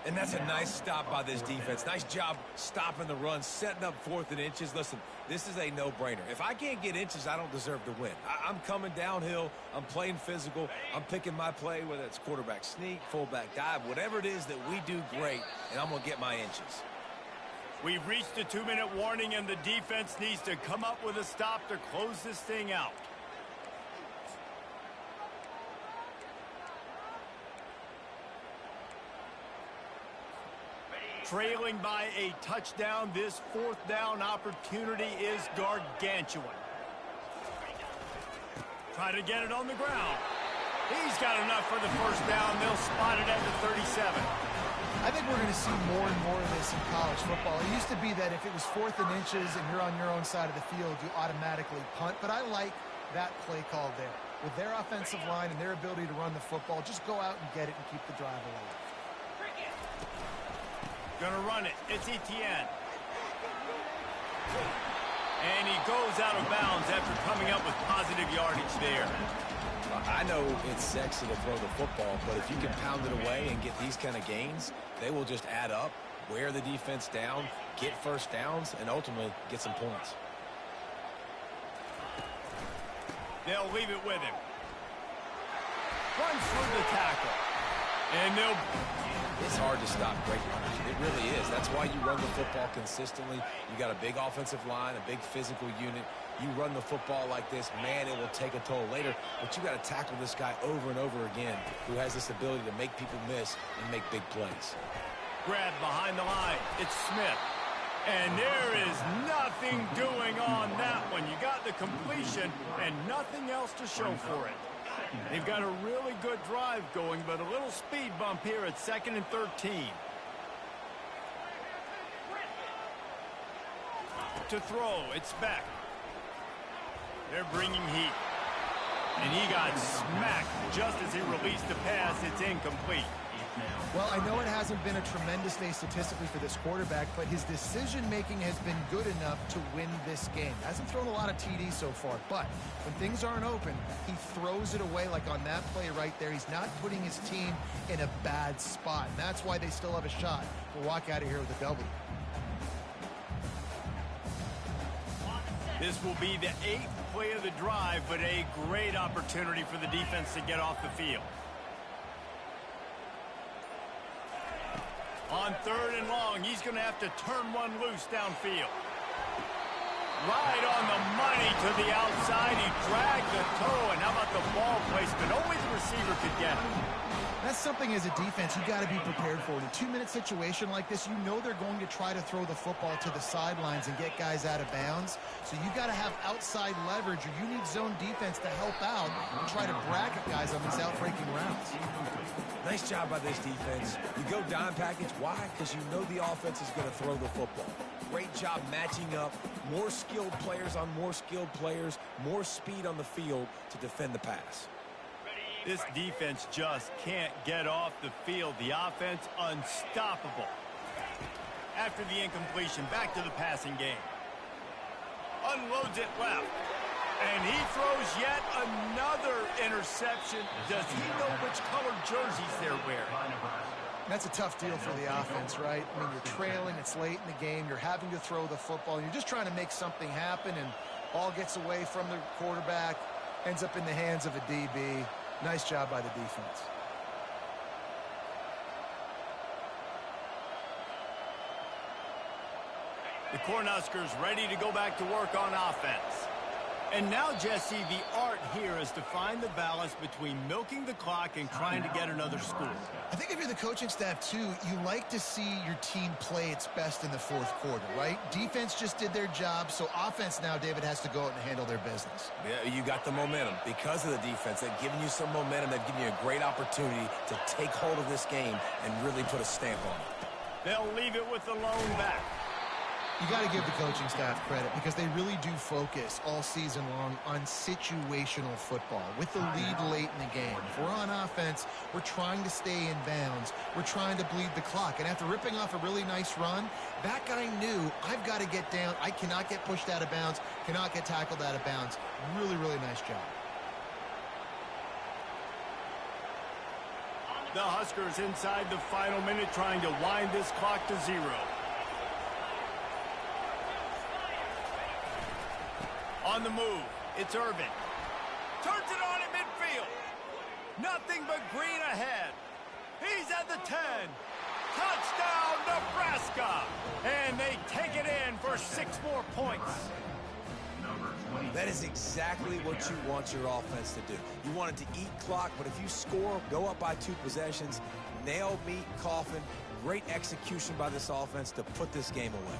And that's a nice stop by this defense. Nice job stopping the run, setting up 4th and inches. Listen, this is a no-brainer. If I can't get inches, I don't deserve to win. I'm coming downhill. I'm playing physical. I'm picking my play, whether it's quarterback sneak, fullback dive, whatever it is that we do great, and I'm going to get my inches. We've reached a 2-minute warning, and the defense needs to come up with a stop to close this thing out. Trailing by a touchdown, this 4th down opportunity is gargantuan. Try to get it on the ground. He's got enough for the first down. They'll spot it at the 37. I think we're going to see more and more of this in college football. It used to be that if it was 4th and inches and you're on your own side of the field, you automatically punt. But I like that play call there. With their offensive line and their ability to run the football, just go out and get it and keep the drive alive. Gonna run it. It's Etienne. And he goes out of bounds after coming up with positive yardage there. I know it's sexy to throw the football, but if you can pound it away and get these kind of gains, they will just add up, wear the defense down, get first downs, and ultimately get some points. They'll leave it with him. Runs through the tackle. And they'll... It's hard to stop great runners. It really is. That's why you run the football consistently. You got a big offensive line, a big physical unit. You run the football like this, man, it will take a toll later. But you got to tackle this guy over and over again who has this ability to make people miss and make big plays. Grab behind the line. It's Smith. And there is nothing doing on that one. You got the completion and nothing else to show for it. They've got a really good drive going, but a little speed bump here at 2nd and 13. To throw, it's Beck. They're bringing heat. And he got smacked just as he released the pass. It's incomplete. Well, I know it hasn't been a tremendous day statistically for this quarterback, but his decision-making has been good enough to win this game. Hasn't thrown a lot of TDs so far, but when things aren't open, he throws it away like on that play right there. He's not putting his team in a bad spot, and that's why they still have a shot to walk out of here with a W. This will be the 8th play of the drive, but a great opportunity for the defense to get off the field. On 3rd and long, he's going to have to turn one loose downfield. Right on the money to the outside. He dragged the toe, and how about the ball placement? Only the receiver could get it. That's something as a defense you got to be prepared for. In a 2-minute situation like this, you know they're going to try to throw the football to the sidelines and get guys out of bounds. So you got to have outside leverage, or you need zone defense to help out and try to bracket guys on these out-breaking routes. Nice job by this defense. You go dime package. Why? Because you know the offense is going to throw the football. Great job matching up. More skilled players on more skilled players. More speed on the field to defend the pass. This defense just can't get off the field. The offense unstoppable. After the incompletion, back to the passing game. Unloads it left. And he throws yet another interception. Does he know which color jerseys they're wearing? That's a tough deal for the offense, right? I mean, you're trailing, it's late in the game, you're having to throw the football, you're just trying to make something happen, and ball gets away from the quarterback, ends up in the hands of a DB. Nice job by the defense. The Cornhuskers ready to go back to work on offense. And now, Jesse, the art here is to find the balance between milking the clock and trying to get another score. I think if you're the coaching staff, too, you like to see your team play its best in the fourth quarter, right? Defense just did their job, so offense now, David, has to go out and handle their business. Yeah, you got the momentum. Because of the defense, they've given you some momentum. They've given you a great opportunity to take hold of this game and really put a stamp on it. They'll leave it with the lone back. You got to give the coaching staff credit because they really do focus all season long on situational football with the lead late in the game. If we're on offense, we're trying to stay in bounds. We're trying to bleed the clock. And after ripping off a really nice run, that guy knew, I've got to get down. I cannot get pushed out of bounds, cannot get tackled out of bounds. Really, really nice job. The Huskers inside the final minute trying to wind this clock to 0. On the move, it's Irvin. Turns it on at midfield. Nothing but green ahead. He's at the 10. Touchdown, Nebraska. And they take it in for 6 more points. That is exactly what you want your offense to do. You want it to eat clock, but if you score, go up by 2 possessions, nail, meet, coffin. Great execution by this offense to put this game away.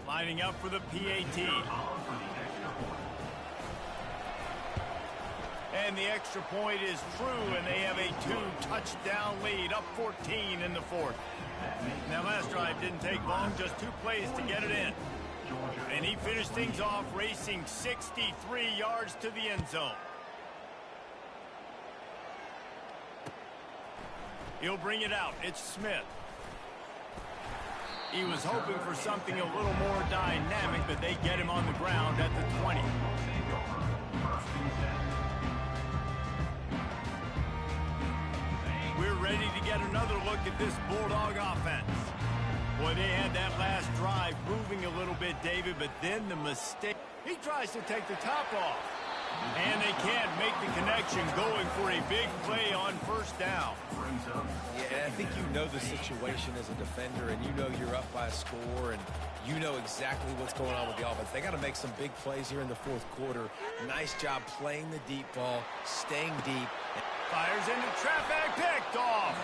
Lining up for the PAT. And the extra point is true, and they have a 2-touchdown lead, up 14 in the 4th. Now, last drive didn't take long, just 2 plays to get it in. And he finished things off racing 63 yards to the end zone. He'll bring it out. It's Smith. He was hoping for something a little more dynamic, but they get him on the ground at the 20. We're ready to get another look at this Bulldog offense. Boy, they had that last drive moving a little bit, David, but then the mistake. He tries to take the top off. And they can't make the connection, going for a big play on first down. Yeah, I think you know the situation as a defender, and you know you're up by a score, and you know exactly what's going on with the offense. They got to make some big plays here in the 4th quarter. Nice job playing the deep ball, staying deep. Fires into traffic, picked off.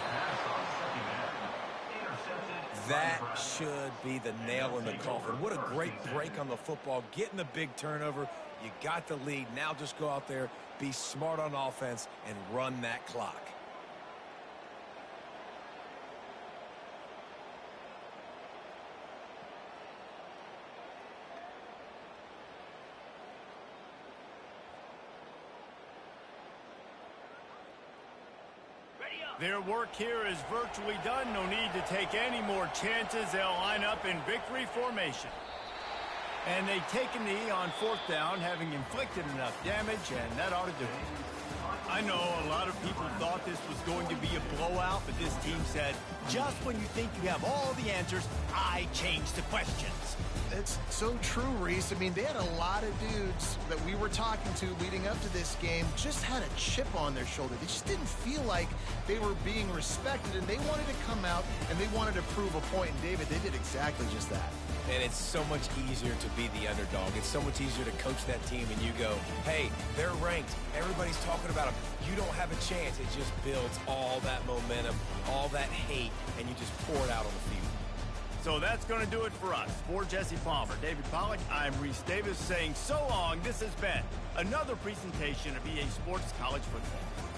That should be the nail in the coffin. What a great break on the football, getting the big turnover. You got the lead. Now just go out there, be smart on offense, and run that clock. Their work here is virtually done. No need to take any more chances. They'll line up in victory formation. And they take a knee on 4th down, having inflicted enough damage, and that ought to do it. I know a lot of people thought this was going to be a blowout, but this team said, just when you think you have all the answers, I change the questions. It's so true, Reese. I mean, they had a lot of dudes that we were talking to leading up to this game just had a chip on their shoulder. They just didn't feel like they were being respected, and they wanted to come out and they wanted to prove a point. And David, they did exactly just that. And it's so much easier to be the underdog. It's so much easier to coach that team and you go, hey, they're ranked. Everybody's talking about them. You don't have a chance. It just builds all that momentum, all that hate, and you just pour it out on the field. So that's going to do it for us. For Jesse Palmer, David Pollack, I'm Reese Davis saying so long. This has been another presentation of EA Sports College Football.